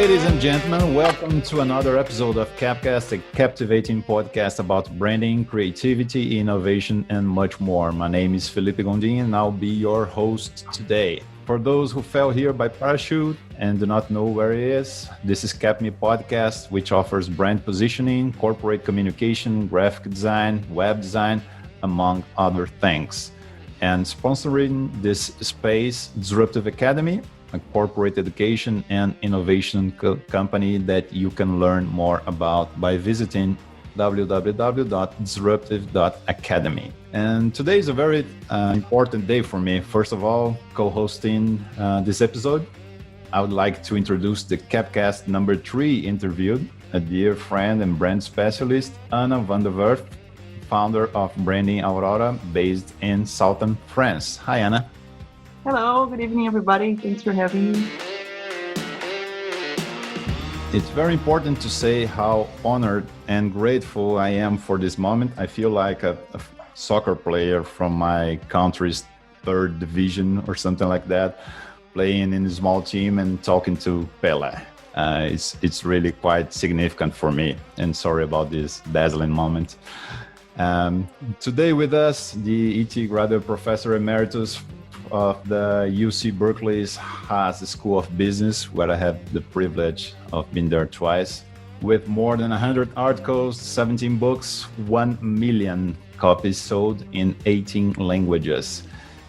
Ladies and gentlemen, welcome to another episode of CapCast, a captivating podcast about branding, creativity, innovation, and much more. My name is Felipe Gondim, and I'll be your host today. For those who fell here by parachute and do not know where it is, this is CapMe Podcast, which offers brand positioning, corporate communication, graphic design, web design, among other things. And sponsoring this space, Disruptive Academy, a corporate education and innovation company that you can learn more about by visiting www.disruptive.academy. And today is a very important day for me. First of all, co-hosting this episode, I would like to introduce the CapCast number 3 interview, a dear friend and brand specialist, Anna van der Werf, founder of Branding Aurora, based in southern France. Hi, Anna. Hello, good evening, everybody. Thanks for having me. It's very important to say how honored and grateful I am for this moment. I feel like a soccer player from my country's third division or something like that, playing in a small team and talking to Pele. It's really quite significant for me, and sorry about this dazzling moment. Today with us, the E.T. graduate professor emeritus of the UC Berkeley's Haas School of Business, where I have the privilege of being there twice, with more than 100 articles, 17 books, 1 million copies sold in 18 languages.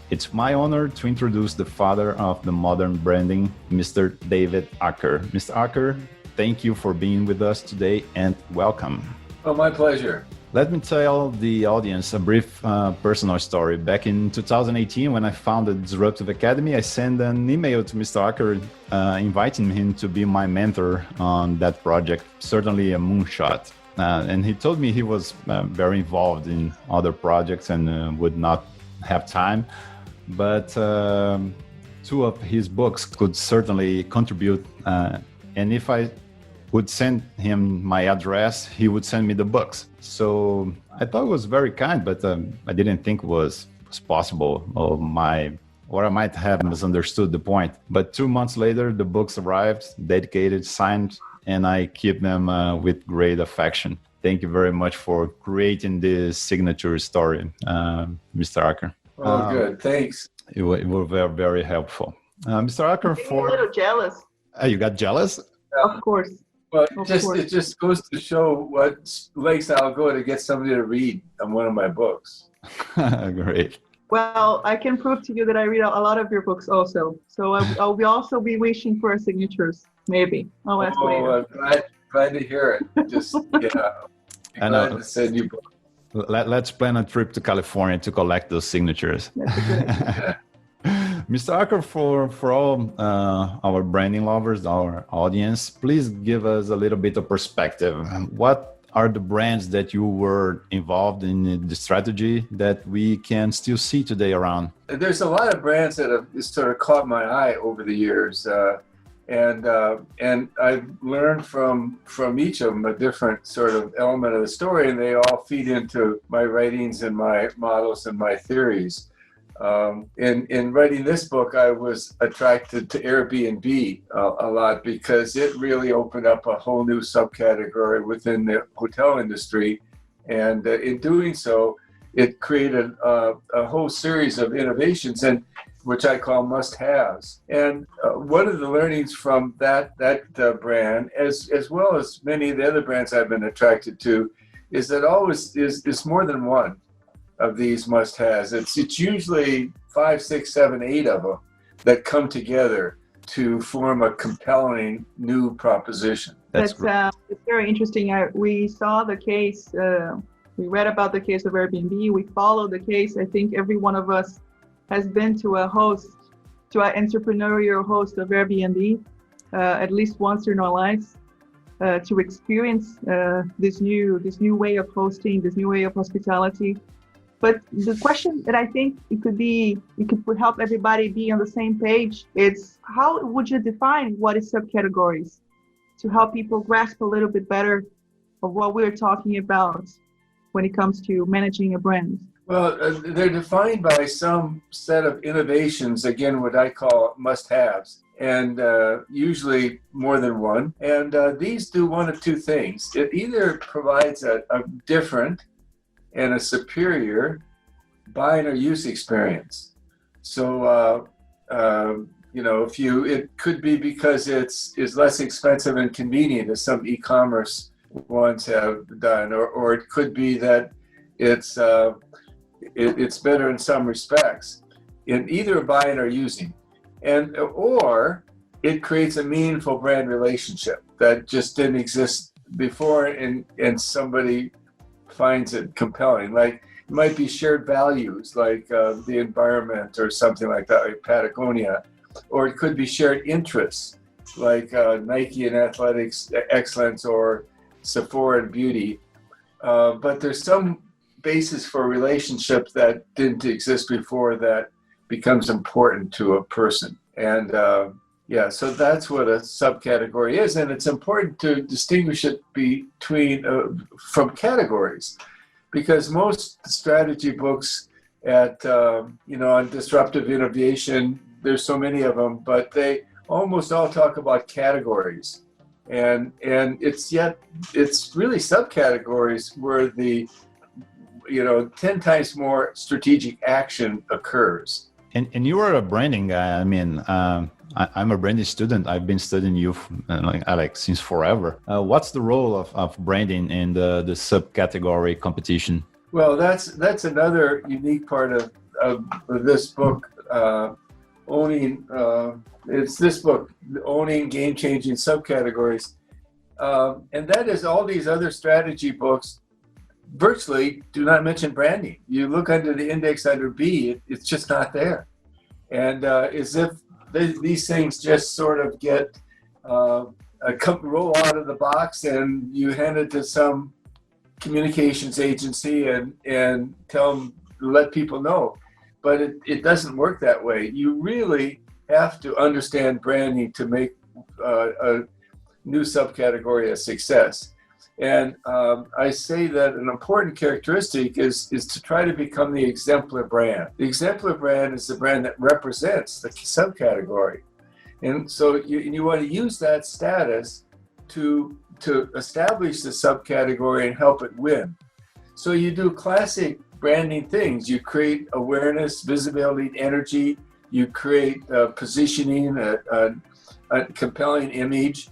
It's my honor to introduce the father of the modern branding, Mr. David Aaker. Mr. Aaker, thank you for being with us today and welcome. Oh, my pleasure. Let me tell the audience a brief personal story. Back in 2018, when I founded Disruptive Academy, I sent an email to Mr. Aaker inviting him to be my mentor on that project, certainly a moonshot. And he told me he was very involved in other projects and would not have time. But 2 of his books could certainly contribute. And if I would send him my address, he would send me the books. So I thought it was very kind, but I didn't think it was possible, or I might have misunderstood the point. But 2 months later, the books arrived, dedicated, signed, and I keep them with great affection. Thank you very much for creating this signature story, Mr. Aaker. Oh, good. Thanks. It was very, very helpful. Mr. Aaker, I'm a little jealous. You got jealous? Of course. Well, it just goes to show what lengths I'll go to get somebody to read one of my books. Great. Well, I can prove to you that I read a lot of your books also. So I'll also be wishing for signatures, maybe. I'll ask later. I'm glad to hear it. Just, glad to send you books. Let's plan a trip to California to collect those signatures. That's a good idea. Mr. Aaker, for all our branding lovers, our audience, please give us a little bit of perspective. What are the brands that you were involved in the strategy that we can still see today around? There's a lot of brands that have sort of caught my eye over the years. And I've learned from each of them a different sort of element of the story, and they all feed into my writings and my models and my theories. In writing this book, I was attracted to Airbnb a lot because it really opened up a whole new subcategory within the hotel industry. And in doing so, it created a whole series of innovations, and which I call must-haves. And one of the learnings from that brand, as well as many of the other brands I've been attracted to, is that always is more than one of these must-haves. It's usually 5, 6, 7, 8 of them that come together to form a compelling new proposition. That's it's very interesting. We saw the case, we read about the case of Airbnb, we followed the case. I think every one of us has been to an entrepreneurial host of Airbnb at least once in our lives to experience this new way of hosting, this new way of hospitality. But the question that I think it could help everybody be on the same page, it's how would you define what is subcategories to help people grasp a little bit better of what we're talking about when it comes to managing a brand? Well, they're defined by some set of innovations, again, what I call must-haves. and usually more than one. And these do one of two things. It either provides a different and a superior buying or use experience. So, it could be because it's less expensive and convenient, as some e-commerce ones have done, or it could be that it's better in some respects in either buying or using, or it creates a meaningful brand relationship that just didn't exist before, and somebody finds it compelling. Like it might be shared values, like the environment or something like that, like Patagonia, or it could be shared interests, like Nike and athletics excellence, or Sephora and beauty. But there's some basis for a relationship that didn't exist before that becomes important to a person. And so that's what a subcategory is. And it's important to distinguish it from categories, because most strategy books on disruptive innovation, there's so many of them, but they almost all talk about categories. And it's really subcategories where the 10 times more strategic action occurs. And you are a branding guy. I mean, I'm a branding student. I've been studying you like Alex since forever. What's the role of branding in the subcategory competition? Well, that's another unique part of this book, Owning. It's this book, Owning Game-Changing Subcategories. And that is, all these other strategy books virtually do not mention branding. You look under the index under B, it's just not there. And as if these things just sort of get roll out of the box and you hand it to some communications agency and let people know. But it doesn't work that way. You really have to understand branding to make a new subcategory a success. And I say that an important characteristic is to try to become the exemplar brand. The exemplar brand is the brand that represents the subcategory. And so you want to use that status to establish the subcategory and help it win. So you do classic branding things. You create awareness, visibility, energy. You create positioning, a compelling image.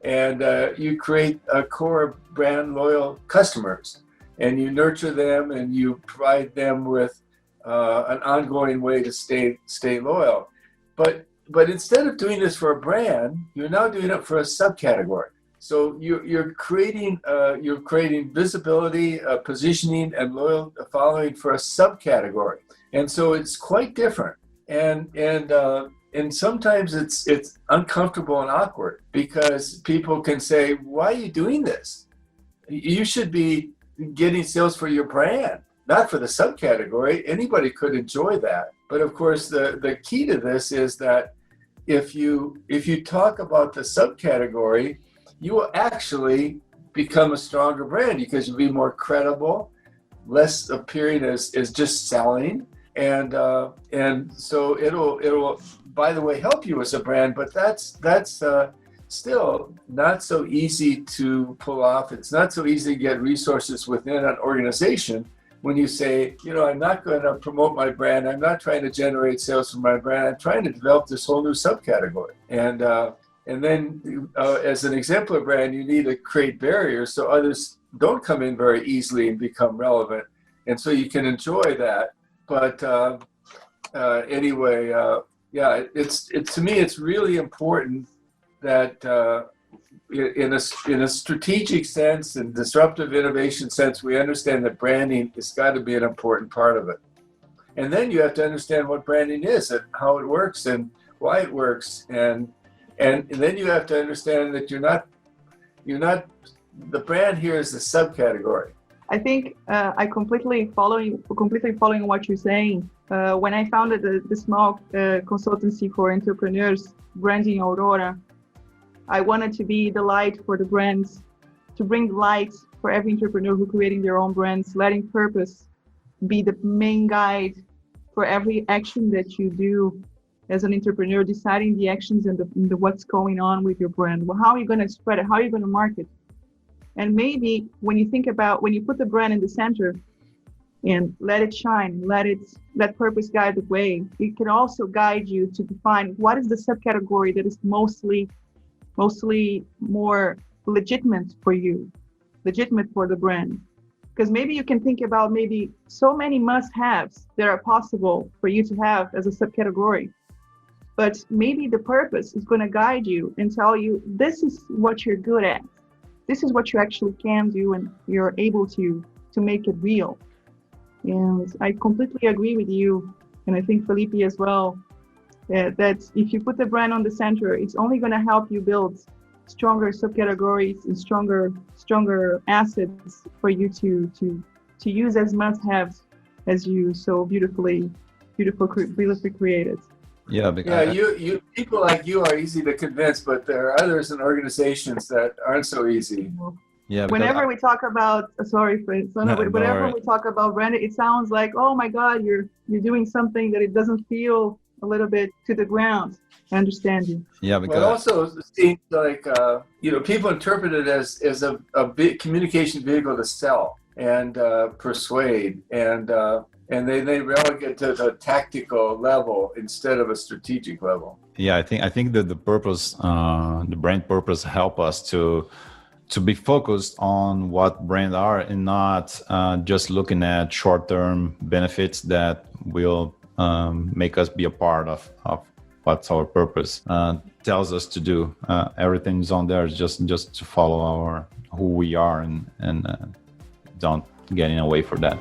And you create a core brand loyal customers, and you nurture them, and you provide them with an ongoing way to stay loyal. But instead of doing this for a brand, you're now doing it for a subcategory. So you're creating visibility, positioning, and loyal following for a subcategory. And so it's quite different. And sometimes it's uncomfortable and awkward, because people can say, why are you doing this? You should be getting sales for your brand, not for the subcategory. Anybody could enjoy that. But of course, the key to this is that if you talk about the subcategory, you will actually become a stronger brand, because you'll be more credible, less appearing as just selling. And so it'll by the way, help you as a brand, but that's still not so easy to pull off. It's not so easy to get resources within an organization when you say, I'm not going to promote my brand. I'm not trying to generate sales from my brand. I'm trying to develop this whole new subcategory. And then as an exemplar brand, you need to create barriers so others don't come in very easily and become relevant. And so you can enjoy that. But anyway, to me, it's really important that in a strategic sense and disruptive innovation sense, we understand that branding has got to be an important part of it. And then you have to understand what branding is and how it works and why it works. And then you have to understand that you're not the brand here is the subcategory. I think I completely following what you're saying. When I founded the small consultancy for entrepreneurs, Branding Aurora, I wanted to be the light for the brands, to bring light for every entrepreneur who creating their own brands, letting purpose be the main guide for every action that you do as an entrepreneur, deciding the actions and the what's going on with your brand. Well, how are you going to spread it? How are you going to market? And maybe when you put the brand in the center and let it shine, let purpose guide the way, it can also guide you to define what is the subcategory that is mostly more legitimate for you, legitimate for the brand. Because maybe you can think about maybe so many must-haves that are possible for you to have as a subcategory. But maybe the purpose is going to guide you and tell you, this is what you're good at. This is what you actually can do, and you're able to make it real. And I completely agree with you, and I think Felipe as well, that if you put the brand on the center, it's only going to help you build stronger subcategories and stronger assets for you to use as must-haves as you so beautifully created. Yeah, because people like you are easy to convince, but there are others in organizations that aren't so easy. Yeah. Whenever we talk about whenever we talk about branding, it sounds like, oh my God, you're doing something that it doesn't feel a little bit to the ground. I understand you. Yeah, because it also seems like people interpret it as a big communication vehicle to sell and persuade, and they relegate to the tactical level instead of a strategic level. Yeah, I think that the purpose, the brand purpose, help us to be focused on what brand are and not just looking at short-term benefits that will make us be a part of what's our purpose tells us to do. Everything's on there just to follow who we are and don't getting away from that.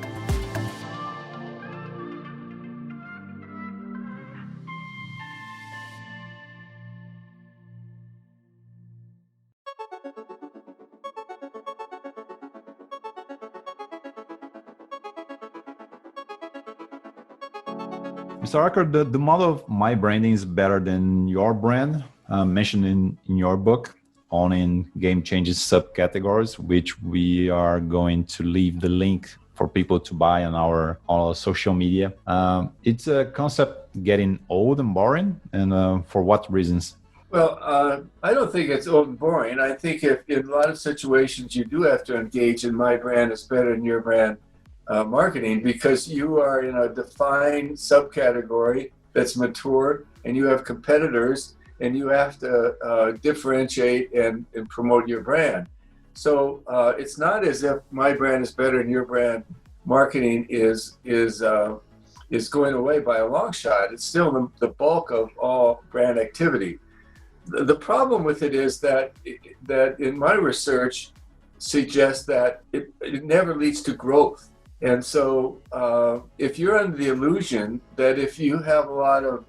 Mr. Aaker, the model of my branding is better than your brand, mentioned in your book, Owning Game-Changing Subcategories, which we are going to leave the link for people to buy on our social media. It's a concept getting old and boring, and for what reasons? Well, I don't think it's old and boring. I think if in a lot of situations you do have to engage in my brand is better than your brand marketing, because you are in a defined subcategory that's mature and you have competitors and you have to differentiate and promote your brand. So it's not as if my brand is better than your brand marketing is going away by a long shot. It's still the bulk of all brand activity. The problem with it is that in my research suggests that it never leads to growth. And so if you're under the illusion that if you have a lot of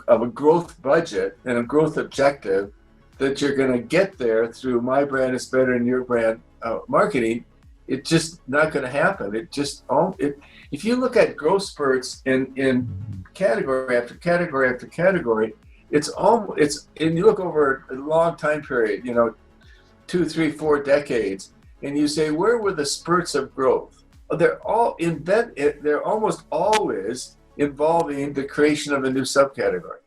a growth budget and a growth objective, that you're going to get there through my brand is better than your brand marketing, it's just not going to happen. If you look at growth spurts in category after category after category, and you look over a long time period, 2, 3, 4 decades, and you say, where were the spurts of growth? They're almost always involving the creation of a new subcategory,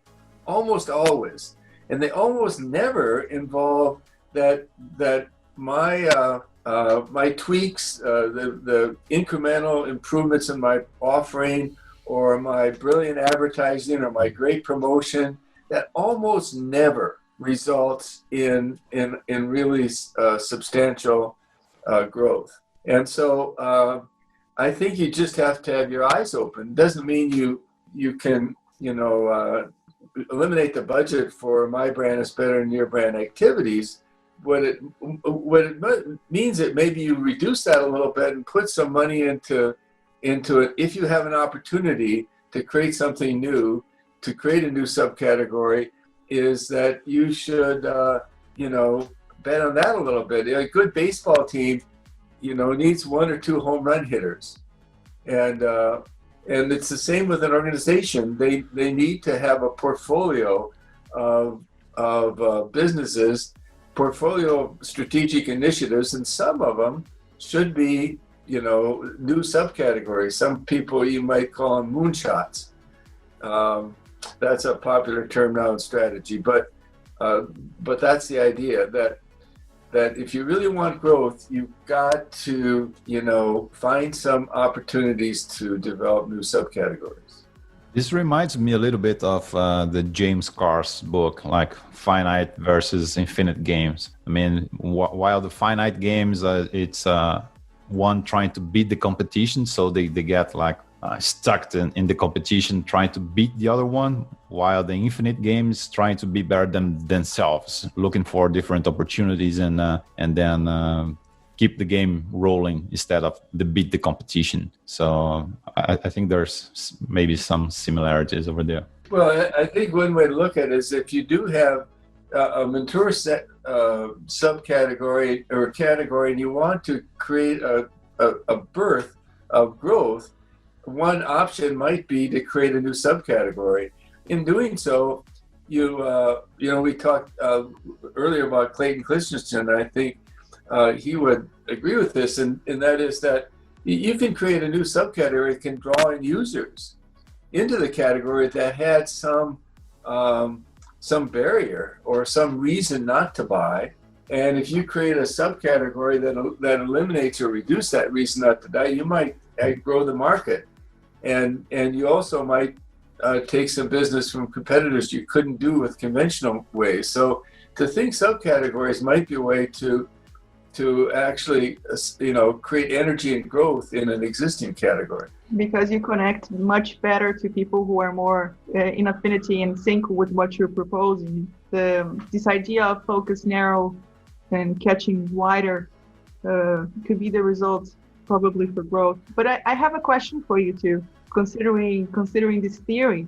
almost always, and they almost never involve that my tweaks, the incremental improvements in my offering, or my brilliant advertising, or my great promotion. That almost never results in really substantial growth. And so I think you just have to have your eyes open. Doesn't mean you can eliminate the budget for my brand is better than your brand activities. What it means that maybe you reduce that a little bit and put some money into it if you have an opportunity to create something new, to create a new subcategory, is that you should bet on that a little bit. A good baseball team needs 1 or 2 home run hitters, and it's the same with an organization. They need to have a portfolio of businesses, portfolio of strategic initiatives, and some of them should be new subcategories. Some people, you might call them moonshots. that's a popular term now in strategy, but that's the idea that if you really want growth, you've got to, find some opportunities to develop new subcategories. This reminds me a little bit of the James Carr's book, like finite versus infinite games. I mean, while the finite games, it's one trying to beat the competition, so they get like stuck in the competition trying to beat the other one, while the infinite games trying to be better than themselves, looking for different opportunities and then keep the game rolling instead of beat the competition. So I think there's maybe some similarities over there. Well, I think one way to look at it is if you do have a mature subcategory or a category and you want to create a birth of growth, one option might be to create a new subcategory. In doing so, we talked earlier about Clayton Christensen, and I think he would agree with this, and that is that you can create a new subcategory that can draw in users into the category that had some barrier or some reason not to buy. And if you create a subcategory that eliminates or reduces that reason not to buy, you might grow the market, and you also might take some business from competitors you couldn't do with conventional ways. So to think subcategories might be a way to actually, create energy and growth in an existing category. Because you connect much better to people who are more in affinity and sync with what you're proposing. This idea of focus narrow and catching wider could be the result probably for growth. But I have a question for you too. Considering this theory,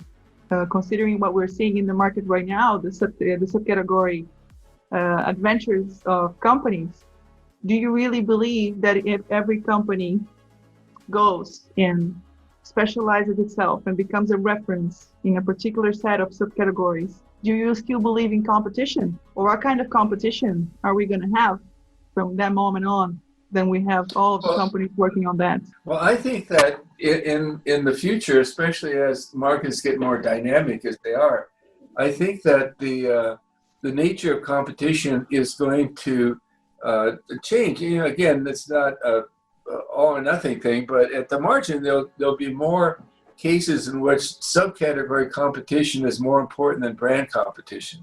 considering what we're seeing in the market right now, the subcategory adventures of companies, do you really believe that if every company goes and specializes itself and becomes a reference in a particular set of subcategories, do you still believe in competition? Or what kind of competition are we going to have from that moment on? Then we have all of the companies working on that. Well, I think that in the future, especially as markets get more dynamic as they are, I think that the nature of competition is going to change. Again, it's not a all or nothing thing, but at the margin, there'll be more cases in which subcategory competition is more important than brand competition.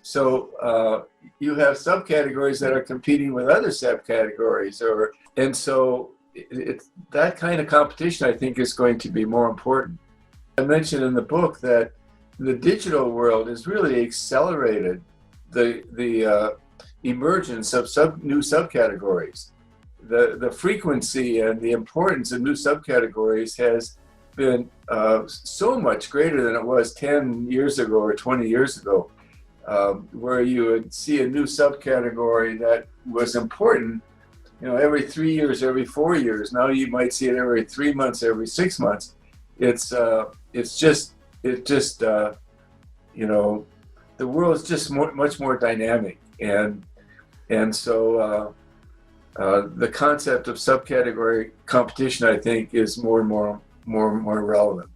So you have subcategories that are competing with other subcategories, and so that kind of competition, I think, is going to be more important. I mentioned in the book that the digital world has really accelerated the emergence of new subcategories. The frequency and the importance of new subcategories has been so much greater than it was 10 years ago or 20 years ago, where you would see a new subcategory that was important, every 3 years, every 4 years. Now you might see it every 3 months, every 6 months. It's just the world is just much more dynamic, and so the concept of subcategory competition, I think, is more and more relevant.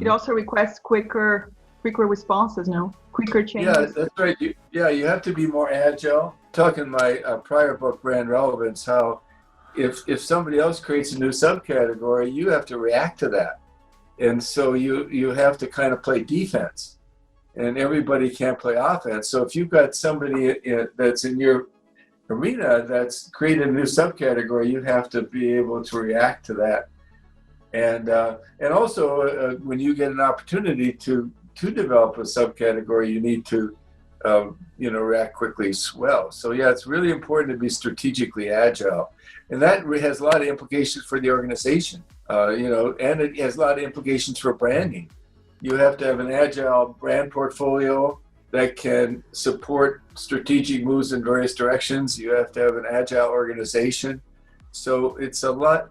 It also requests quicker responses, quicker changes. Yeah, that's right. You have to be more agile. Talking my prior book, Brand Relevance, how if somebody else creates a new subcategory, you have to react to that. And so you have to kind of play defense, and everybody can't play offense. So if you've got somebody that's in your arena that's created a new subcategory, you have to be able to react to that. And also when you get an opportunity to develop a subcategory, you need to react quickly as well. So yeah, it's really important to be strategically agile, and that has a lot of implications for the organization. And it has a lot of implications for branding. You have to have an agile brand portfolio that can support strategic moves in various directions. You have to have an agile organization. So it's a lot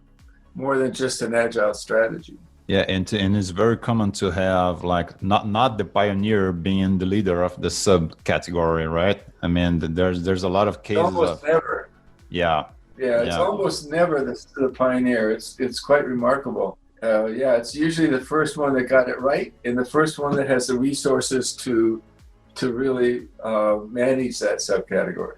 more than just an agile strategy. Yeah, and it's very common to have not the pioneer being the leader of the subcategory, right? I mean, there's a lot of cases. Almost never. Yeah. Yeah, it's almost never the pioneer. It's quite remarkable. Yeah, it's usually the first one that got it right, and the first one that has the resources to really manage that subcategory.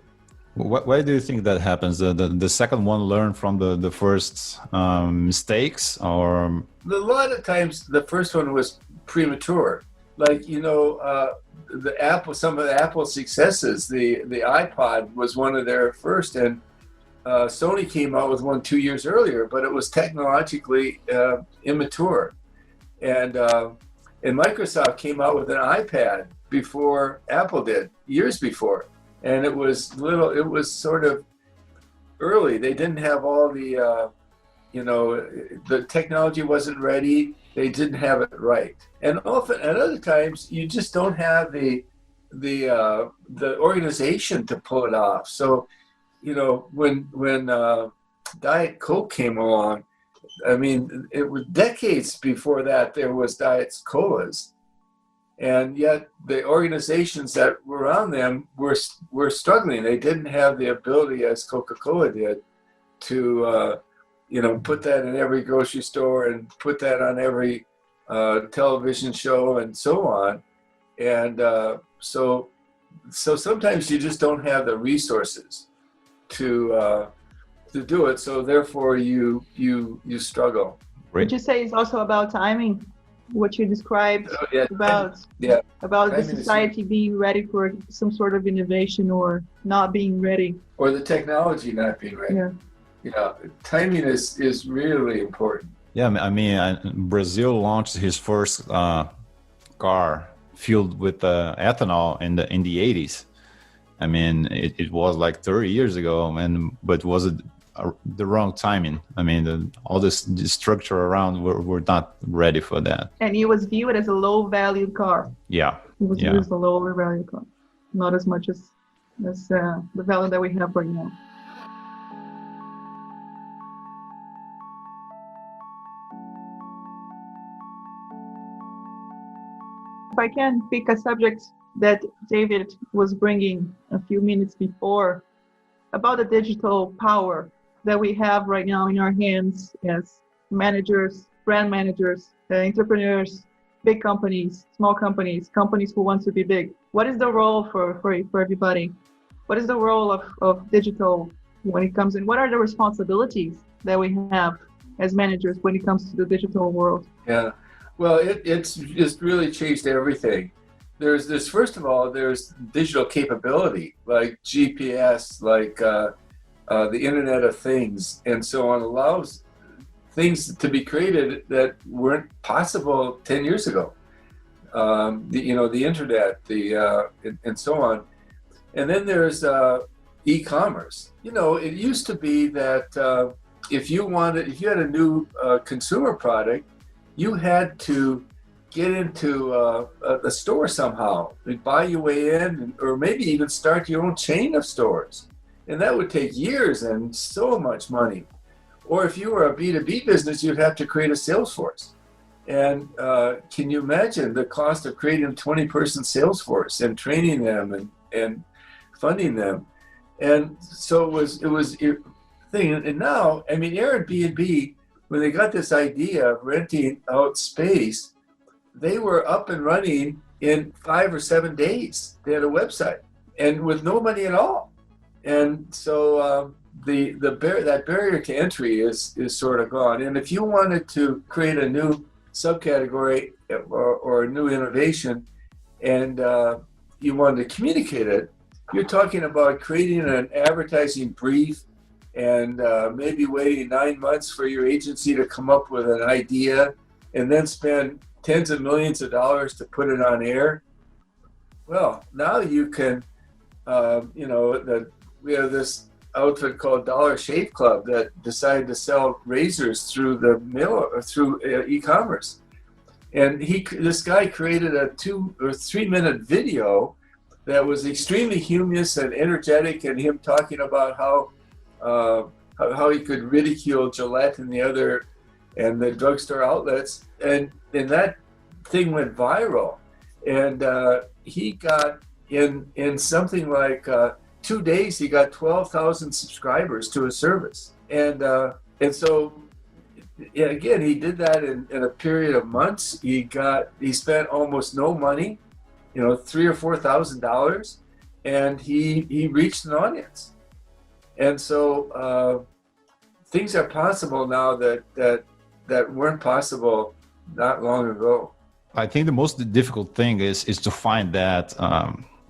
Why do you think that happens? The second one learned from the first mistakes, or a lot of times the first one was premature. Like, some of the Apple successes, the iPod was one of their first, and Sony came out with one 2 years earlier, but it was technologically immature. And Microsoft came out with an iPad before Apple did, years before. And it was sort of early. They didn't have all the, the technology wasn't ready. They didn't have it right. And often, at other times, you just don't have the organization to pull it off. So, when Diet Coke came along, I mean, it was decades before that there was Diet Colas, and yet the organizations that were around them were struggling. They didn't have the ability, as Coca-Cola did, to put that in every grocery store and put that on every television show and so on. And so sometimes you just don't have the resources to do it. So therefore you struggle. Would you say it's also about timing? What you described about the society being ready for some sort of innovation or not being ready, or the technology not being ready. Timing is really important. I mean, Brazil launched his first car filled with ethanol in the 80s. I mean, it was like 30 years ago, but it was the wrong timing. I mean, all the structure around were not ready for that. And it was viewed as a low-value car. Yeah. It was viewed as a lower-value car, not as much as the value that we have right now. If I can pick a subject that David was bringing a few minutes before about the digital power that we have right now in our hands as managers, brand managers, entrepreneurs, big companies, small companies, companies who want to be big. What is the role for everybody? What is the role of digital when it comes in? What are the responsibilities that we have as managers when it comes to the digital world? Yeah, well, it's just really changed everything. There's first of all, there's digital capability like GPS, like the Internet of Things, and so on, allows things to be created that weren't possible 10 years ago. The internet, and so on. And then there's e-commerce. It used to be that if you had a new consumer product, you had to get into a store somehow. They'd buy your way in, or maybe even start your own chain of stores. And that would take years and so much money. Or if you were a B2B business, you'd have to create a sales force. And can you imagine the cost of creating a 20-person sales force and training them and funding them? And so it was a thing. And now, I mean, Airbnb, when they got this idea of renting out space, they were up and running in 5 or 7 days. They had a website, and with no money at all. And so that barrier to entry is sort of gone. And if you wanted to create a new subcategory or a new innovation, and you wanted to communicate it, you're talking about creating an advertising brief and maybe waiting 9 months for your agency to come up with an idea, and then spend tens of millions of dollars to put it on air. Well, now you can, we have this outfit called Dollar Shave Club that decided to sell razors through the mail or through e-commerce. And this guy created a 2 or 3 minute video that was extremely humorous and energetic, and him talking about how he could ridicule Gillette and the drugstore outlets, and that thing went viral. And he got in something like 2 days, he got 12,000 subscribers to his service. And so yeah, again, he did that in a period of months. He spent almost no money, $3,000 or $4,000, and he reached an audience. And so things are possible now that weren't possible not long ago. I think the most difficult thing is to find that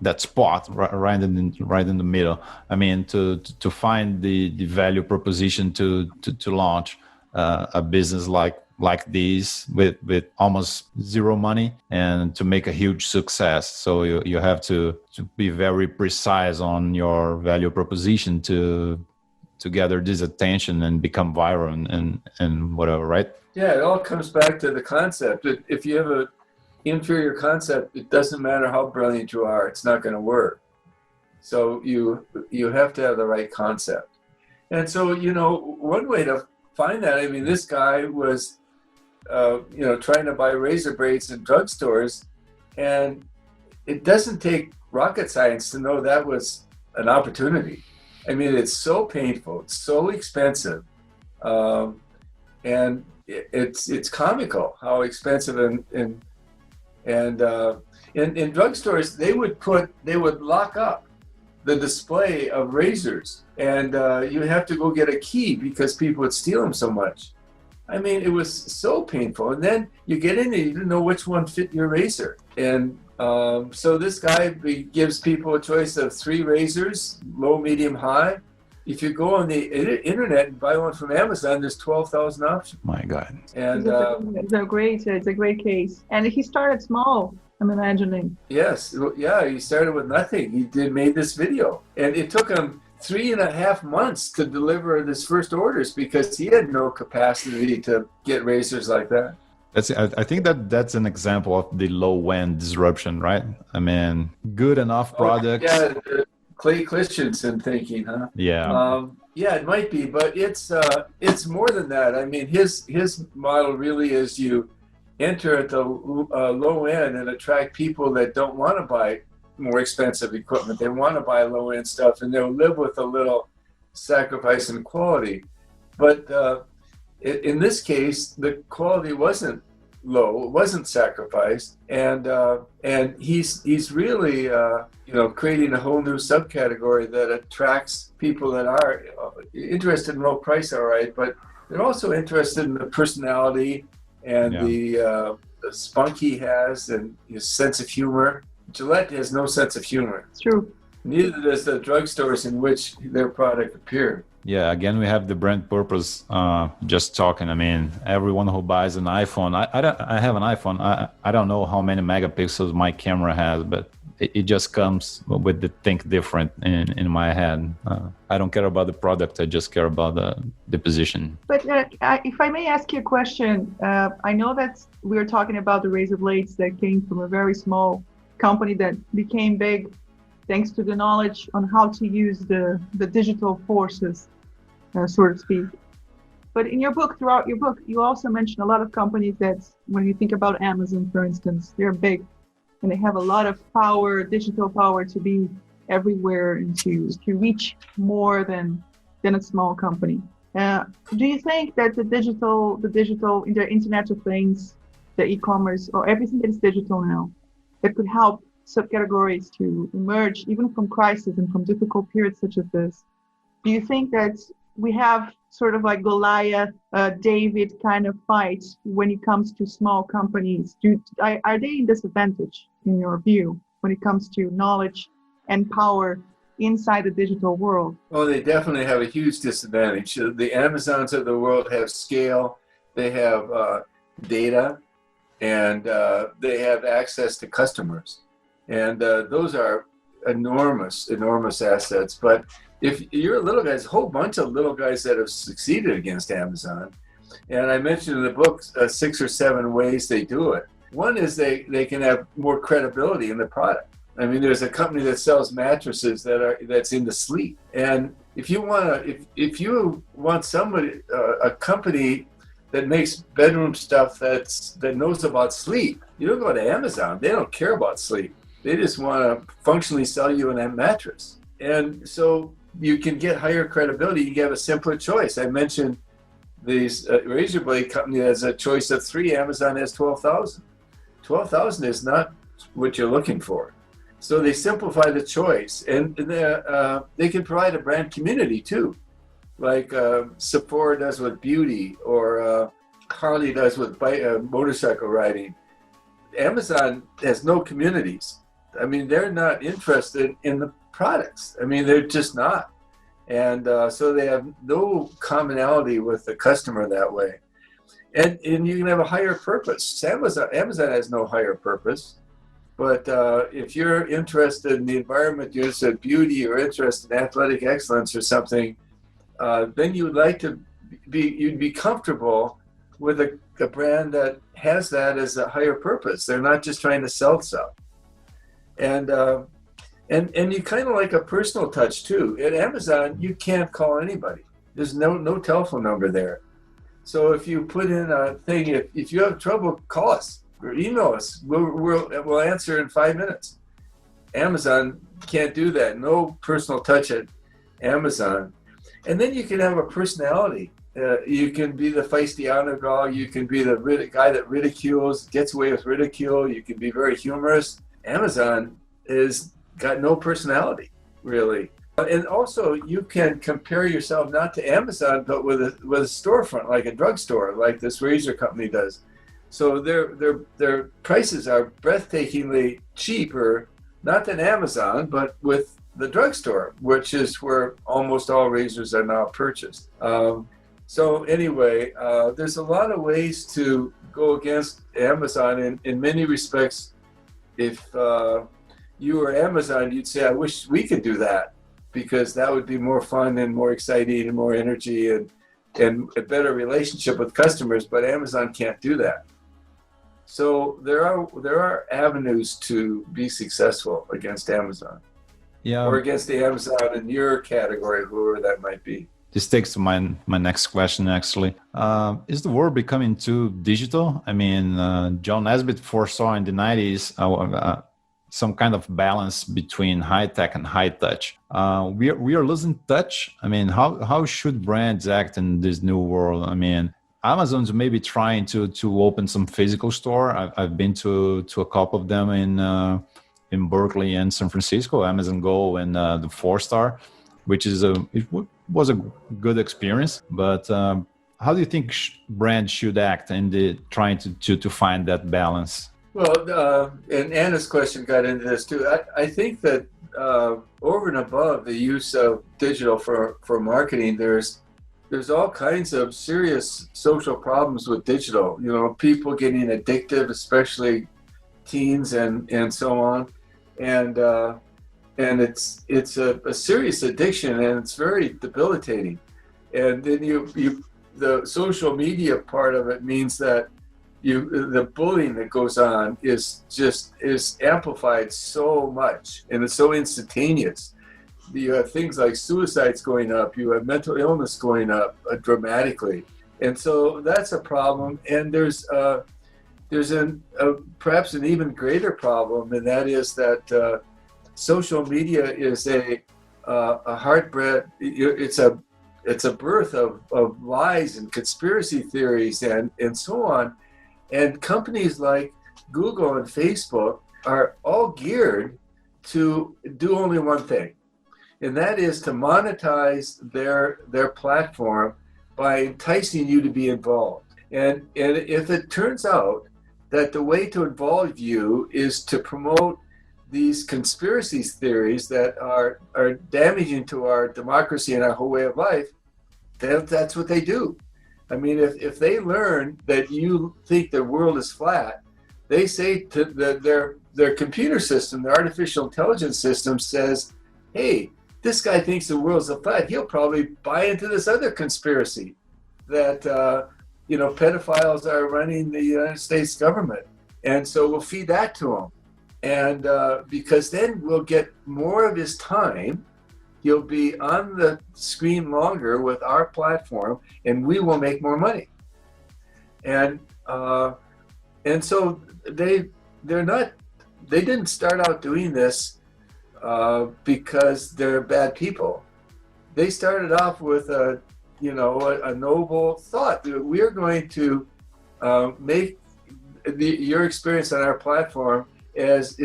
that spot right in the middle. I mean, to find the value proposition to launch a business like this with almost zero money and to make a huge success. So you have to be very precise on your value proposition to gather this attention and become viral and whatever, right? Yeah, it all comes back to the concept. If you have an inferior concept, it doesn't matter how brilliant you are, it's not going to work. So you have to have the right concept. And so, one way to find that, I mean, this guy was, trying to buy razor blades in drugstores, and it doesn't take rocket science to know that was an opportunity. I mean, it's so painful, it's so expensive, and it's comical how expensive and in drugstores they would lock up the display of razors, and you have to go get a key because people would steal them so much. I mean, it was so painful. And then you get in there, you didn't know which one fit your razor. And so this guy gives people a choice of 3 razors, low, medium, high. If you go on the internet and buy one from Amazon, there's 12,000 options. My God. And it's a great case. And he started small, I'm imagining. Yes. Yeah, he started with nothing. He made this video. And it took him 3.5 months to deliver his first orders because he had no capacity to get razors like that. I think that's an example of the low-end disruption, right? I mean, good enough products. Yeah, Clay Christensen thinking, huh? Yeah. Yeah, it might be, but it's more than that. I mean, his model really is you enter at the low end and attract people that don't want to buy more expensive equipment. They want to buy low-end stuff, and they'll live with a little sacrifice in quality. But in this case, the quality wasn't low, it wasn't sacrificed, and he's really creating a whole new subcategory that attracts people that are interested in low price, all right, but they're also interested in the personality and the spunk he has and his sense of humor. Gillette has no sense of humor. It's true. Neither does the drugstores in which their product appeared. Yeah, again, we have the brand purpose just talking. I mean, everyone who buys an iPhone, I have an iPhone. I don't know how many megapixels my camera has, but it just comes with the think different in my head. I don't care about the product. I just care about the position. But if I may ask you a question, I know that we were talking about the razor blades that came from a very small company that became big thanks to the knowledge on how to use the digital forces, so to speak. But in your book, throughout your book, you also mention a lot of companies that, when you think about Amazon, for instance, they're big and they have a lot of power, digital power, to be everywhere and to reach more than a small company. Do you think that the digital, the Internet of Things, the e-commerce, or everything that is digital now, that could help subcategories to emerge even from crisis and from difficult periods such as this? Do you think that we have sort of like Goliath, David kind of fight when it comes to small companies? Are they in disadvantage, in your view, when it comes to knowledge and power inside the digital world? Well, they definitely have a huge disadvantage. The Amazons of the world have scale, they have data, and they have access to customers. And those are enormous assets. But if you're a little guy, there's a whole bunch of little guys that have succeeded against Amazon. And I mentioned in the book 6 or 7 ways they do it. One is they can have more credibility in the product. I mean, there's a company that sells mattresses that's into sleep. And if you want somebody, a company that makes bedroom stuff that knows about sleep, you don't go to Amazon. They don't care about sleep. They just want to functionally sell you a mattress. And so you can get higher credibility. You have a simpler choice. I mentioned these razor blade company has a choice of 3. Amazon has 12,000. 12,000 is not what you're looking for. So they simplify the choice, and they can provide a brand community too, like Sephora does with beauty, or Harley does with motorcycle riding. Amazon has no communities. I mean, they're not interested in the products. I mean, they're just not. And so they have no commonality with the customer that way. And you can have a higher purpose. Amazon has no higher purpose. But if you're interested in the environment, you're interested in beauty, or interested in athletic excellence or something, then you'd be comfortable with a brand that has that as a higher purpose. They're not just trying to sell stuff. And you kind of like a personal touch too. At Amazon, you can't call anybody. There's no telephone number there. So if you put in a thing, if you have trouble, call us or email us. We'll answer in 5 minutes. Amazon can't do that. No personal touch at Amazon. And then you can have a personality. You can be the feisty underdog. You can be the guy that ridicules, gets away with ridicule. You can be very humorous. Amazon has got no personality, really. And also, you can compare yourself not to Amazon, but with a storefront, like a drugstore, like this razor company does. So their prices are breathtakingly cheaper, not than Amazon, but with the drugstore, which is where almost all razors are now purchased. So anyway, there's a lot of ways to go against Amazon. In many respects, if you were Amazon, you'd say, I wish we could do that, because that would be more fun and more exciting and more energy and a better relationship with customers. But Amazon can't do that. So there are avenues to be successful against Amazon, or against the Amazon in your category, whoever that might be. This takes to my next question, actually. Is the world becoming too digital? I mean, John Nesbitt foresaw in the 90s some kind of balance between high tech and high touch. We are losing touch. I mean, how should brands act in this new world? I mean, Amazon's maybe trying to open some physical store. I've been to a couple of them in Berkeley and San Francisco, Amazon Go and the 4-star, which is was a good experience. But how do you think brands should act in trying to find that balance? Well, and Anna's question got into this too. I think that over and above the use of digital for marketing, there's all kinds of serious social problems with digital. You know, people getting addictive, especially teens and so on, and it's a serious addiction, and it's very debilitating. And then the social media part of it means that the bullying that goes on is amplified so much, and it's so instantaneous. You have things like suicides going up, you have mental illness going up dramatically, and so that's a problem. And there's perhaps an even greater problem, and that is that social media is a heartbred. It's a birth of lies and conspiracy theories and so on. And companies like Google and Facebook are all geared to do only one thing, and that is to monetize their platform by enticing you to be involved. And if it turns out that the way to involve you is to promote these conspiracy theories that are damaging to our democracy and our whole way of life, then that's what they do. I mean, if they learn that you think the world is flat, they say to their computer system, their artificial intelligence system says, hey, this guy thinks the world's flat. He'll probably buy into this other conspiracy that, pedophiles are running the United States government. And so we'll feed that to him. And because then we'll get more of his time. He'll be on the screen longer with our platform, and we will make more money. And so they didn't start out doing this because they're bad people. They started off with a noble thought. We're going to make your experience on our platform as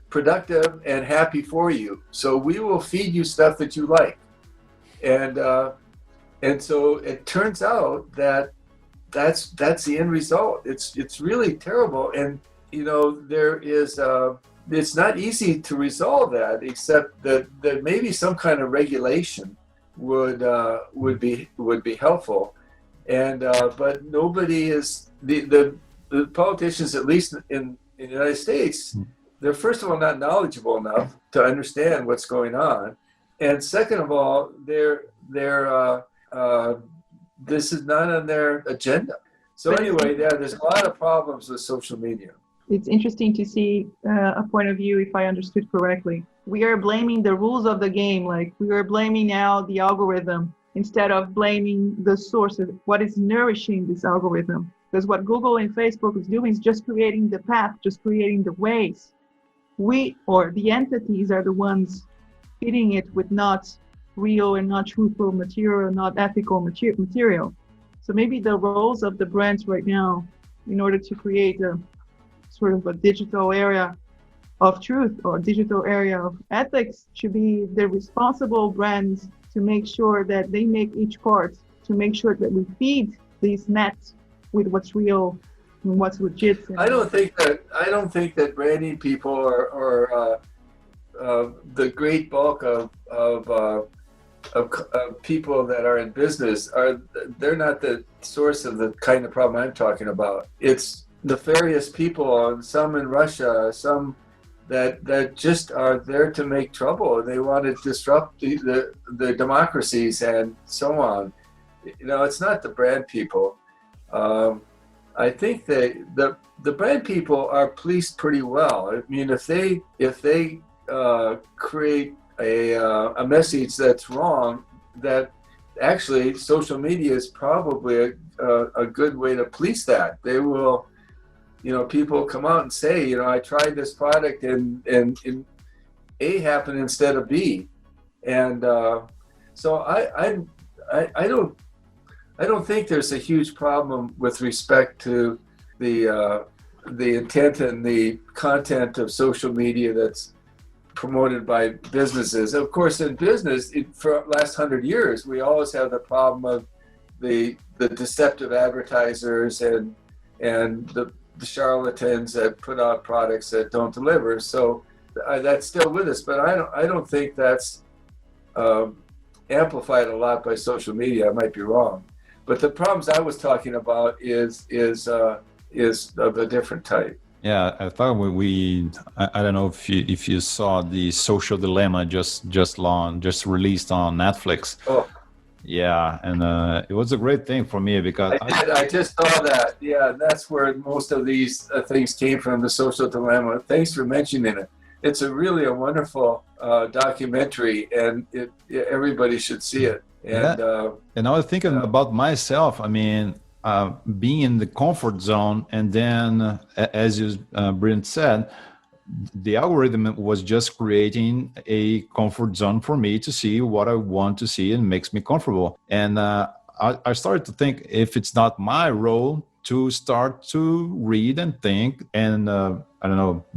productive and happy for you. So we will feed you stuff that you like. And so it turns out that that's the end result. It's really terrible. And, there is, it's not easy to resolve that, except that maybe some kind of regulation would be helpful. And, but nobody is, the politicians, at least in the United States, they're first of all not knowledgeable enough to understand what's going on. And second of all, this is not on their agenda. So anyway, there's a lot of problems with social media. It's interesting to see a point of view, if I understood correctly. We are blaming the rules of the game, like we are blaming now the algorithm instead of blaming the source of what is nourishing this algorithm. Because what Google and Facebook is doing is just creating the path, just creating the ways. We, or the entities, are the ones feeding it with not real and not truthful material, not ethical material. So maybe the roles of the brands right now, in order to create a sort of a digital area of truth or digital area of ethics, should be the responsible brands to make sure that they make each part, to make sure that we feed these nets with what's real and what's legit. I don't think that branding people or the great bulk of people that are in business they're not the source of the kind of problem I'm talking about. It's nefarious people, and some in Russia, some that just are there to make trouble. They want to disrupt the democracies and so on. It's not the brand people. I think that the brand people are policed pretty well. I mean, if they create a message that's wrong, that actually social media is probably a good way to police that. They will, people come out and say, I tried this product and A happened instead of B, and so I don't think there's a huge problem with respect to the intent and the content of social media that's promoted by businesses. Of course, in business, for the last 100 years, we always have the problem of the deceptive advertisers and the charlatans that put out products that don't deliver. So that's still with us, but I don't think that's amplified a lot by social media. I might be wrong, but the problems I was talking about is of a different type. Yeah, I thought I don't know if you saw the Social Dilemma just released on Netflix. Oh. Yeah, and it was a great thing for me because I just saw that. Yeah, that's where most of these things came from, the Social Dilemma. Thanks for mentioning it. It's really a wonderful documentary, and everybody should see it. And I was thinking about myself. I mean, being in the comfort zone, and then, as you, Brent said, the algorithm was just creating a comfort zone for me to see what I want to see and makes me comfortable. And I started to think, if it's not my role to start to read and think and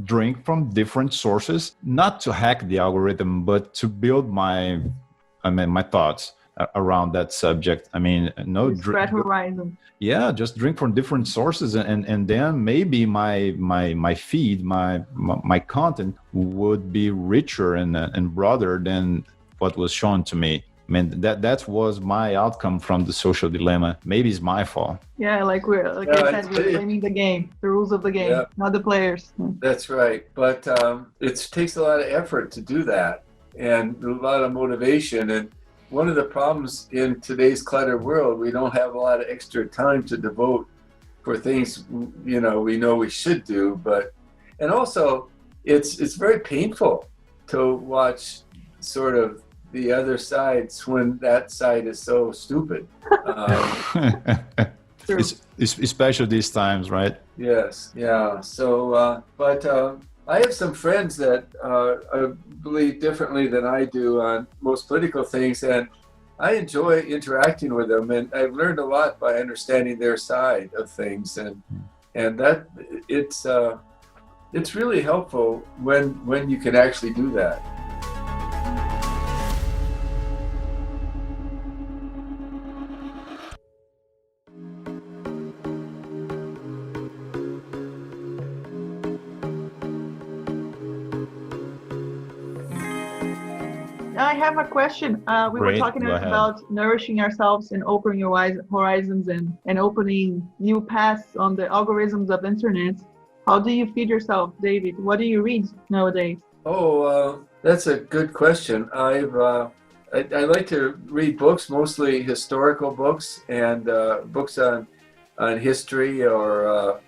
drink from different sources, not to hack the algorithm, but to build my thoughts around that subject. I mean, spread horizon. Yeah, just drink from different sources, and then maybe my feed, my content would be richer and broader than what was shown to me. I mean, that was my outcome from the Social Dilemma. Maybe it's my fault. Yeah, I said, we're blaming the game, the rules of the game, not the players. That's right, but it takes a lot of effort to do that, and a lot of motivation. And one of the problems in today's cluttered world, we don't have a lot of extra time to devote for things we know we should do. And also, it's very painful to watch sort of the other sides when that side is so stupid. Especially these times, right? Yes, yeah. So, but I have some friends that believe differently than I do on most political things, and I enjoy interacting with them, and I've learned a lot by understanding their side of things, and that it's really helpful when you can actually do that. I have a question. We were talking about nourishing ourselves and opening your horizons and opening new paths on the algorithms of internet. How do you feed yourself, David? What do you read nowadays? Oh, that's a good question. I like to read books, mostly historical books and books on history or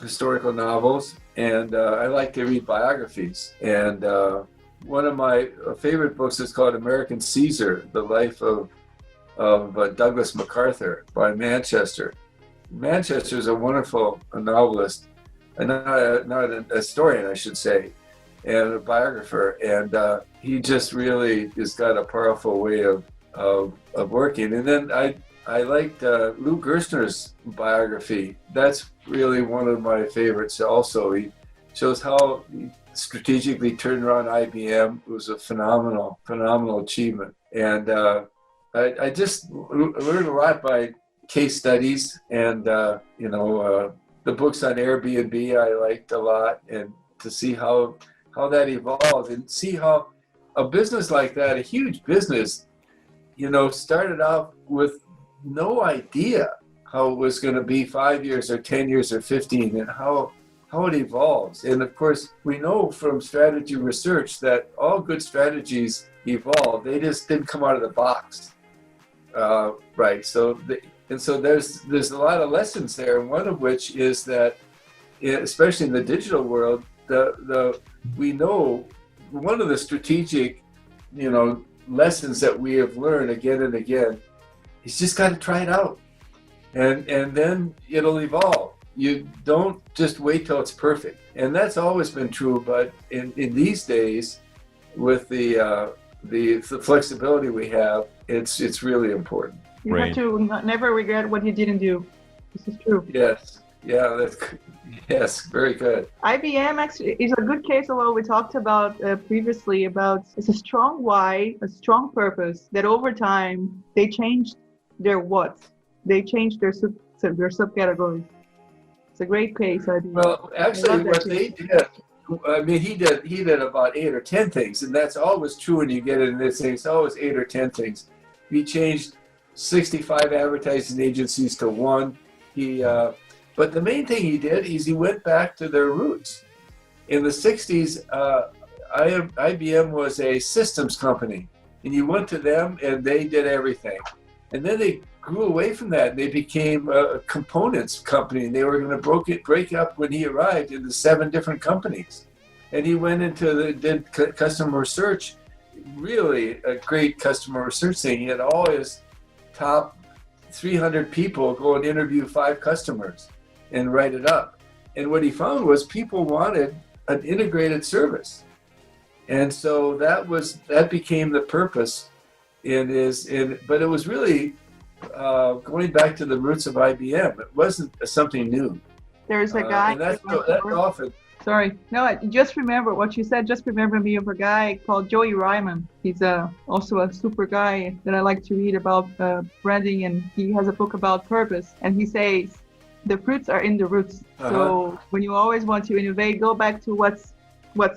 historical novels. And I like to read biographies. And one of my favorite books is called American Caesar, The Life of Douglas MacArthur by Manchester. Manchester is a wonderful novelist, and not a historian, I should say, and a biographer. And he just really has got a powerful way of working. And then I liked Lou Gerstner's biography. That's really one of my favorites also. He shows how he strategically turned around IBM. It was a phenomenal achievement. And I just learned a lot by case studies, and the books on Airbnb I liked a lot, and to see how that evolved and see how a business like that, a huge business, started off with no idea how it was going to be 5 years or 10 years or 15, and how it evolves. And of course, we know from strategy research that all good strategies evolve. They just didn't come out of the box, right? So there's a lot of lessons there. One of which is that, especially in the digital world, we know one of the strategic, lessons that we have learned again and again is just got to try it out, and then it'll evolve. You don't just wait till it's perfect, and that's always been true. But in these days, with the flexibility we have, it's really important. You have to never regret what you didn't do. This is true. Yes. Yeah. Yes. Very good. IBM actually is a good case of what we talked about previously. About it's a strong why, a strong purpose that over time they changed their what, they changed their subcategories. It's a great case, I think. Well, actually, what they did, I mean, he did about 8 or 10 things, and that's always true when you get into this thing. It's always 8 or 10 things. He changed 65 advertising agencies to one. But the main thing he did is he went back to their roots. In the 60s, IBM was a systems company, and you went to them and they did everything. And then they grew away from that. They became a components company, and they were going to break up when he arrived into 7 different companies. And he went into did customer research, really a great customer research thing. He had all his top 300 people go and interview 5 customers and write it up. And what he found was people wanted an integrated service. And so that became the purpose. But it was really going back to the roots of IBM. It wasn't something new. There's a guy. And that's often. Sorry, no, I just remember what you said. Just remember me of a guy called Joey Ryman. He's also a super guy that I like to read about branding, and he has a book about purpose. And he says, the fruits are in the roots. So when you always want to innovate, go back to what's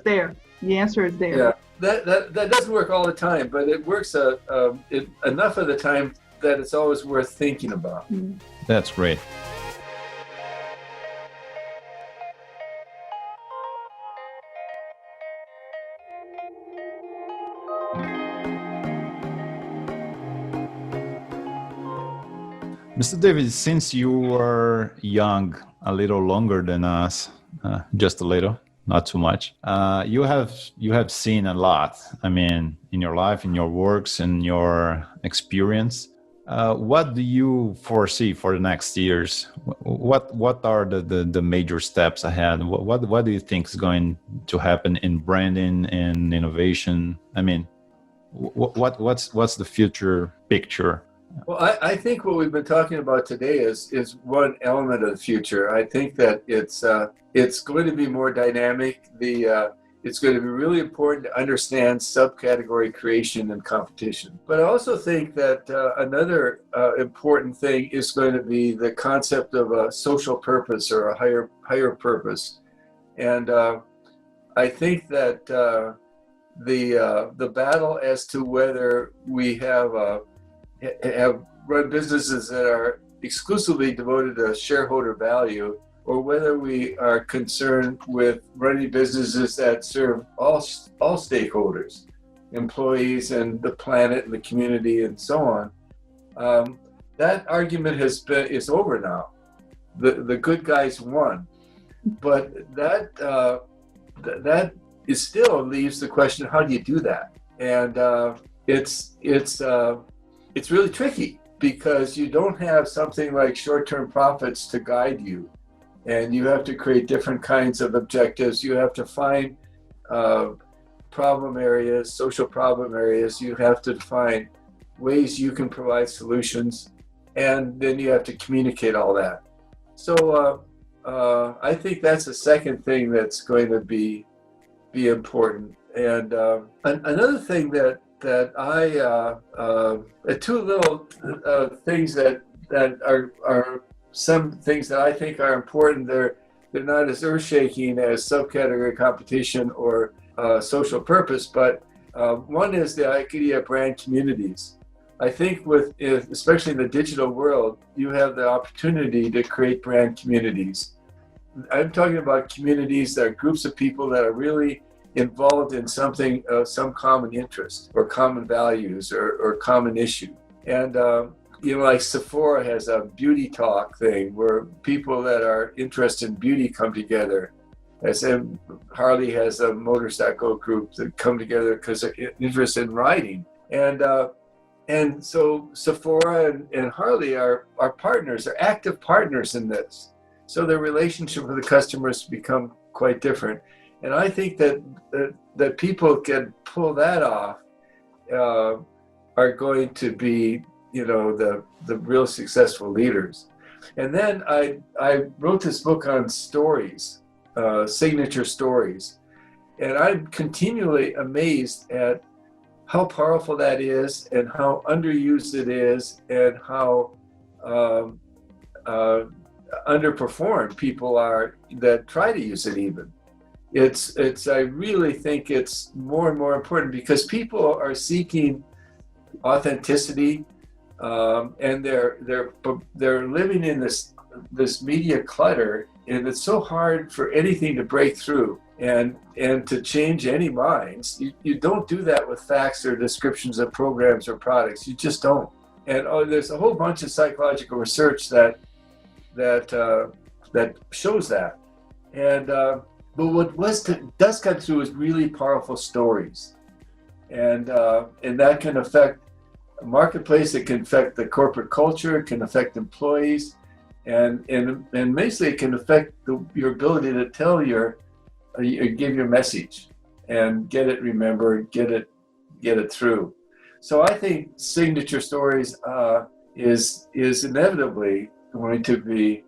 there. The answer is there. Yeah. That doesn't work all the time, but it works enough of the time that it's always worth thinking about. Mm. That's great. Mr. David, since you were young, a little longer than us, just a little, not too much, you have seen a lot. I mean, in your life, in your works, in your experience. What do you foresee for the next years? What are the major steps ahead? What do you think is going to happen in branding and innovation? I mean, what's the future picture? Well, I think what we've been talking about today is one element of the future. I think that it's going to be more dynamic. It's going to be really important to understand subcategory creation and competition. But I also think that another important thing is going to be the concept of a social purpose or a higher purpose. And I think that the battle as to whether we have run businesses that are exclusively devoted to shareholder value, or whether we are concerned with running businesses that serve all stakeholders, employees and the planet and the community and so on. That argument is over now. The good guys won, but that still leaves the question: how do you do that? And it's really tricky, because you don't have something like short-term profits to guide you, and you have to create different kinds of objectives. You have to find problem areas, social problem areas. You have to define ways you can provide solutions, and then you have to communicate all that. So I think that's the second thing that's going to be important. And another thing that I two little things that are some things that I think are important. They're not as earth-shaking as subcategory competition or social purpose, but one is the idea of brand communities. I think especially in the digital world, you have the opportunity to create brand communities. I'm talking about communities that are groups of people that are really involved in something, some common interest or common values or common issue. And like Sephora has a beauty talk thing where people that are interested in beauty come together. As Harley has a motorcycle group that come together because they're interested in riding. And so Sephora and Harley are partners, they're active partners in this. So their relationship with the customers become quite different. And I think that people can pull that off are going to be, the real successful leaders. And then I wrote this book on stories, signature stories. And I'm continually amazed at how powerful that is and how underused it is and how underperformed people are that try to use it even. I really think it's more and more important because people are seeking authenticity, and they're living in this media clutter, and it's so hard for anything to break through and to change any minds. You don't do that with facts or descriptions of programs or products. You just don't. And there's a whole bunch of psychological research that shows that. And but what does come through is really powerful stories, and that can affect a marketplace. It can affect the corporate culture. It can affect employees, and basically it can affect your ability to tell give your message, and get it remembered, get it through. So I think signature stories is inevitably going to be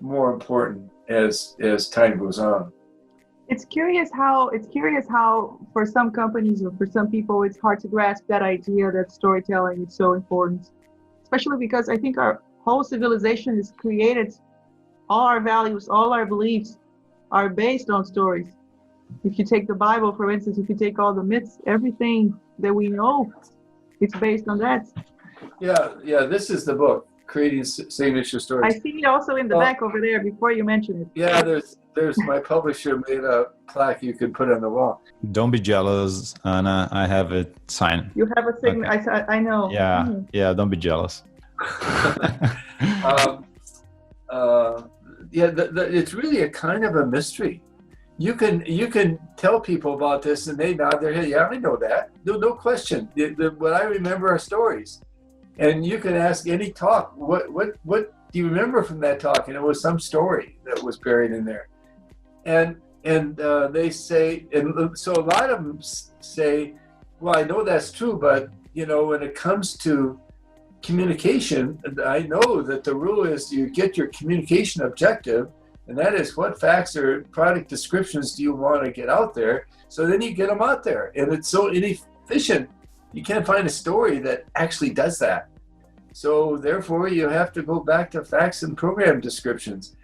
more important as time goes on. It's curious how for some companies or for some people it's hard to grasp that idea that storytelling is so important, especially because I think our whole civilization is created, all our values, all our beliefs are based on stories. If you take the Bible, for instance, if you take all the myths, everything that we know, it's based on that. Yeah, this is the book, Creating Signature Stories. I see it also in the back over there before you mention it. Yeah, there's my publisher made a plaque you could put on the wall. Don't be jealous, Anna. I have it signed. You have a signature. Okay. I know. Yeah, yeah. Don't be jealous. It's really a kind of a mystery. You can tell people about this, and they nod their head. Yeah, I know that. No question. What I remember are stories, and you can ask any talk. What do you remember from that talk? And it was some story that was buried in there. And they say, and so a lot of them say, Well, I know that's true, but when it comes to communication, I know that the rule is you get your communication objective, and that is what facts or product descriptions do you want to get out there. So then you get them out there, and it's so inefficient. You can't find a story that actually does that. So therefore, you have to go back to facts and program descriptions.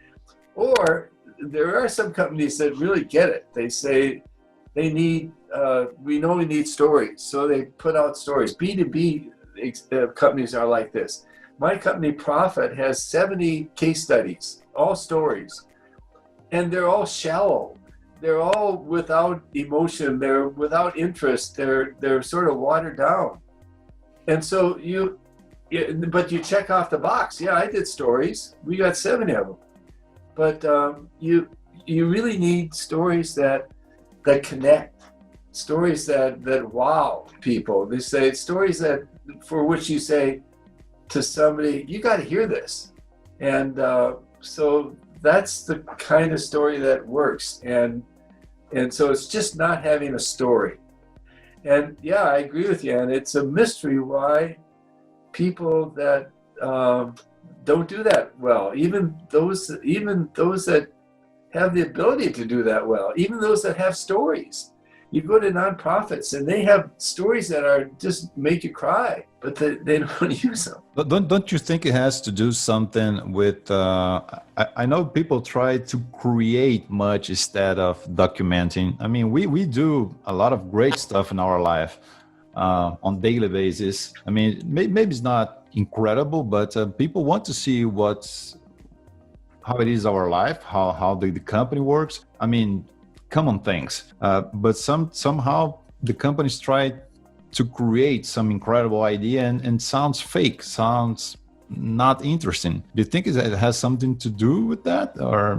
Or there are some companies that really get it. They say they need, we know we need stories. So they put out stories. B2B companies are like this. My company, Profit, has 70 case studies, all stories. And they're all shallow. They're all without emotion. They're without interest. They're sort of watered down. And so but you check off the box. Yeah, I did stories. We got 70 of them. But you really need stories that connect, stories that wow people. They say stories that for which you say to somebody, you got to hear this. And so that's the kind of story that works. And so it's just not having a story. And yeah, I agree with you. And it's a mystery why people that don't do that well, even those that have the ability to do that well, even those that have stories. You go to nonprofits and they have stories that are just make you cry, but they don't use them. But don't you think it has to do something with, I know people try to create much instead of documenting. I mean, we do a lot of great stuff in our life on daily basis. I mean, maybe it's not incredible, but people want to see how it is our life, how the company works. I mean, common things, but somehow the companies try to create some incredible idea and sounds fake, sounds not interesting. Do you think it has something to do with that? Or,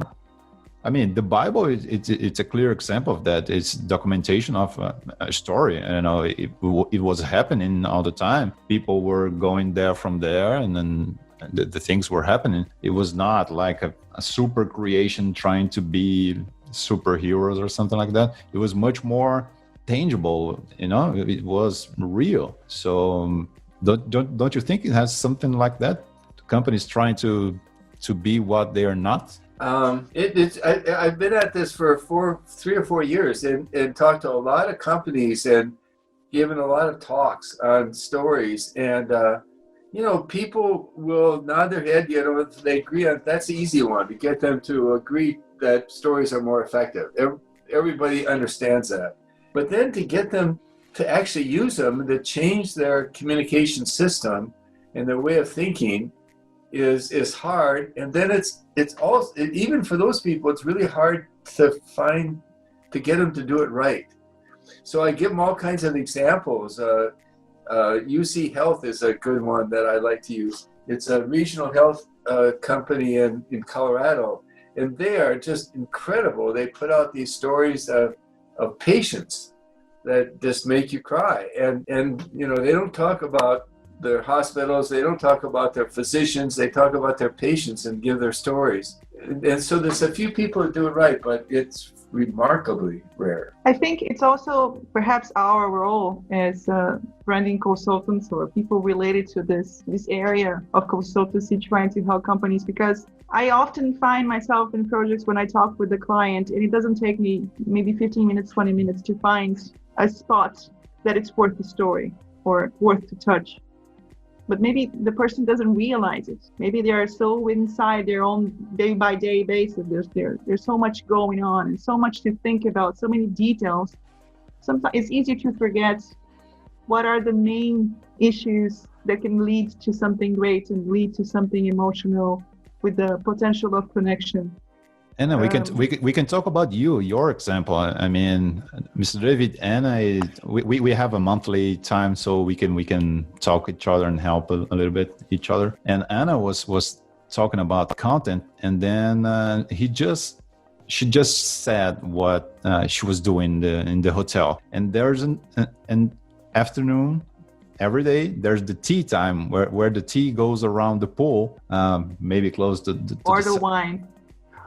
I mean, the Bible, it's a clear example of that. It's documentation of a story. It was happening all the time. People were going there from there, and then the things were happening. It was not like a super creation trying to be superheroes or something like that. It was much more tangible, it was real. So don't you think it has something like that? Companies trying to be what they are not? I've been at this for 3 or 4 years and talked to a lot of companies and given a lot of talks on stories, and people will nod their head, they agree on, that's the easy one, to get them to agree that stories are more effective. Everybody understands that. But then to get them to actually use them, to change their communication system and their way of thinking is hard. And then it's also, even for those people, it's really hard to get them to do it right. So I give them all kinds of examples. UC Health is a good one that I like to use. It's a regional health company in Colorado, and they are just incredible. They put out these stories of patients that just make you cry. And they don't talk about their hospitals, they don't talk about their physicians, they talk about their patients and give their stories. And so there's a few people that do it right, but it's remarkably rare. I think it's also perhaps our role as branding consultants or people related to this area of consultancy trying to help companies, because I often find myself in projects when I talk with the client and it doesn't take me maybe 15 minutes, 20 minutes to find a spot that it's worth the story or worth to touch. But maybe the person doesn't realize it. Maybe they are so inside their own day-by-day basis. There's so much going on and so much to think about, so many details. Sometimes it's easy to forget what are the main issues that can lead to something great and lead to something emotional with the potential of connection. Anna, we can talk about your example. I mean, Mr. David, Anna, we have a monthly time, so we can talk each other and help a little bit each other. And Anna was talking about content, and then she just said what she was doing in the hotel. And there's an afternoon every day. There's the tea time where the tea goes around the pool, maybe close to the wine.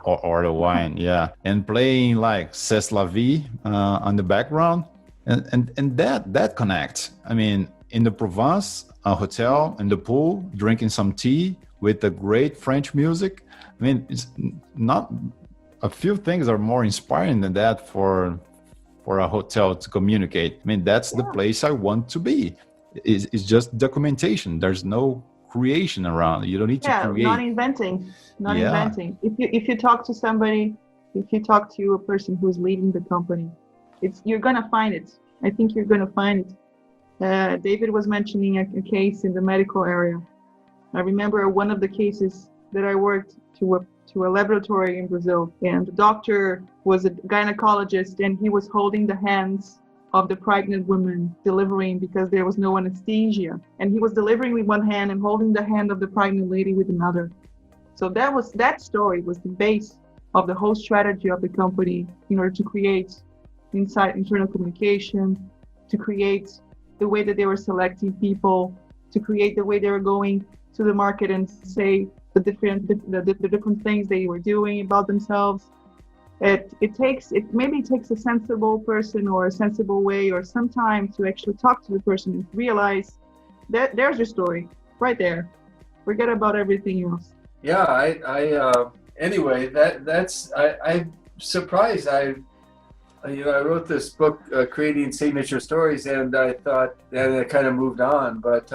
Or the wine, yeah. And playing like C'est la vie on the background. And that connects. I mean, in the Provence, a hotel, in the pool, drinking some tea with the great French music. I mean, it's not a few things are more inspiring than that for a hotel to communicate. I mean, that's the place I want to be. It's just documentation. There's no creation around. You don't need to create. Not inventing. If you talk to somebody, if you talk to a person who's leading the company, you're gonna find it. I think you're gonna find it. David was mentioning a case in the medical area. I remember one of the cases that I worked to a laboratory in Brazil, and the doctor was a gynecologist, and he was holding the hands of the pregnant woman delivering because there was no anesthesia, and he was delivering with one hand and holding the hand of the pregnant lady with another. So that story was the base of the whole strategy of the company in order to create internal communication, to create the way that they were selecting people, to create the way they were going to the market and say the different things they were doing about themselves. It takes a sensible person or a sensible way or some time to actually talk to the person and realize that there's your story right there. Forget about everything else. Yeah, anyway, I'm surprised. I wrote this book, Creating Signature Stories, and I thought, and I kind of moved on, but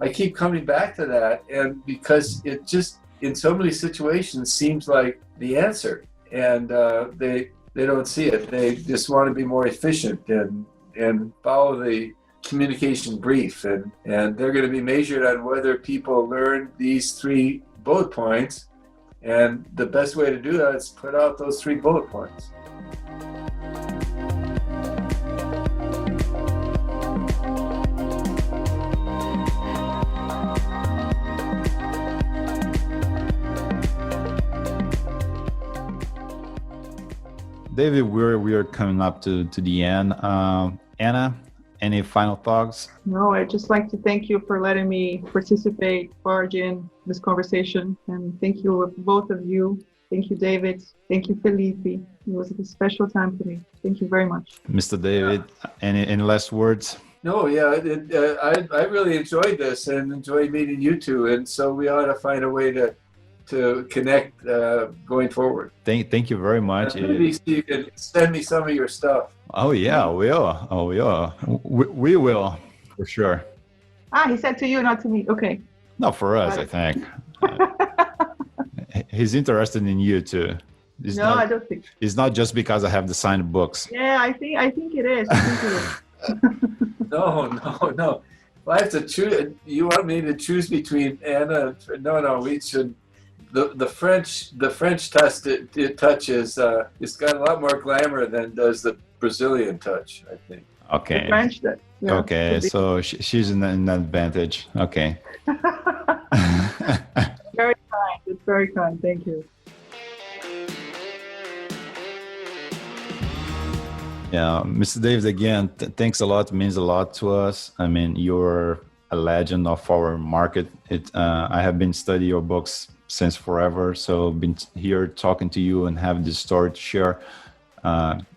I keep coming back to that, and because it just, in so many situations, seems like the answer, and they don't see it. They just want to be more efficient and follow the communication brief, and they're going to be measured on whether people learn these 3 bullet points, and the best way to do that is put out those 3 bullet points. David, we are coming up to the end. Anna, any final thoughts? No, I'd just like to thank you for letting me participate, barge in this conversation. And thank you, both of you. Thank you, David. Thank you, Felipe. It was a special time for me. Thank you very much. Mr. David, any last words? No, yeah, I really enjoyed this and enjoyed meeting you two. And so we ought to find a way to connect going forward. Thank you very much. Maybe you can send me some of your stuff. Oh yeah, we will for sure. He said to you, not to me. Okay. No, for us, I think. He's interested in you too. I don't think. It's not just because I have the signed books. Yeah, I think it is. No. If I have to choose, you want me to choose between Anna? No, we should. The French touch is it's got a lot more glamour than does the Brazilian touch, I think. Okay. The French, yeah, okay, so she's in an advantage. Okay. Very kind. It's very kind. Thank you. Yeah, Mr. David, again, thanks a lot. It means a lot to us. I mean, you're a legend of our market. I have been studying your books since forever, so been here talking to you and have this story to share.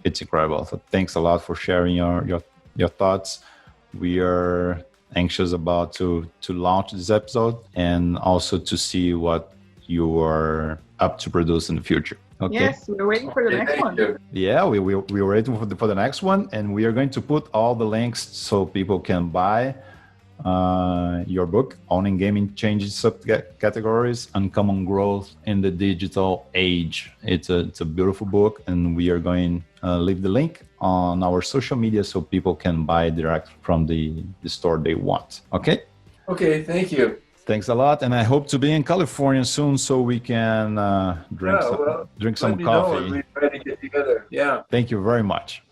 It's incredible. So thanks a lot for sharing your thoughts. We are anxious about to launch this episode and also to see what you are up to produce in the future. Okay. Yes, we're waiting for the next one. Yeah, we're waiting for the next one, and we are going to put all the links so people can buy your book, Owning Game-Changing Subcategories, Uncommon Growth in the Digital Age. It's a beautiful book, and we are going to leave the link on our social media so people can buy direct from the store they want. Okay? Okay, thank you. Thanks a lot, and I hope to be in California soon so we can drink some coffee. We're ready to get together. Yeah. Thank you very much.